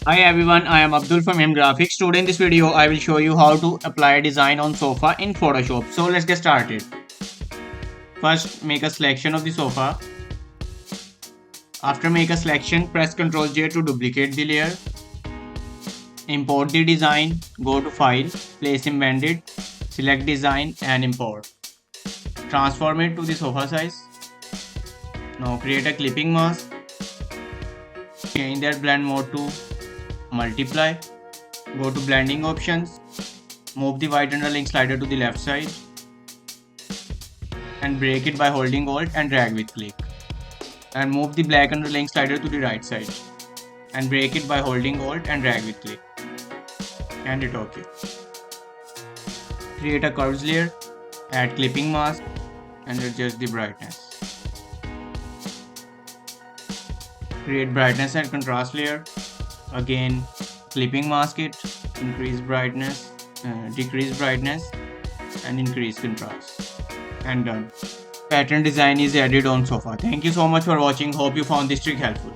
Hi everyone, I am Abdul from AM Graphix. Today in this video, I will show you how to apply a design on sofa in Photoshop. So let's get started. First, make a selection of the sofa. After make a selection, press Ctrl J to duplicate the layer. Import the design, go to File, Place Embedded, select Design and Import. Transform it to the sofa size. Now create a clipping mask. Change that blend mode to multiply. Go to blending options. Move the white underlying slider to the left side and break it by holding Alt and drag with click. And move the black underlying slider to the right side and break it by holding Alt and drag with click. And hit OK. Create a curves layer, add clipping mask and adjust the brightness. Create brightness and contrast layer. Again, clipping mask it, increase brightness, decrease brightness and increase contrast. And done. Pattern design is added on sofa. Thank you so much for watching. Hope you found this trick helpful.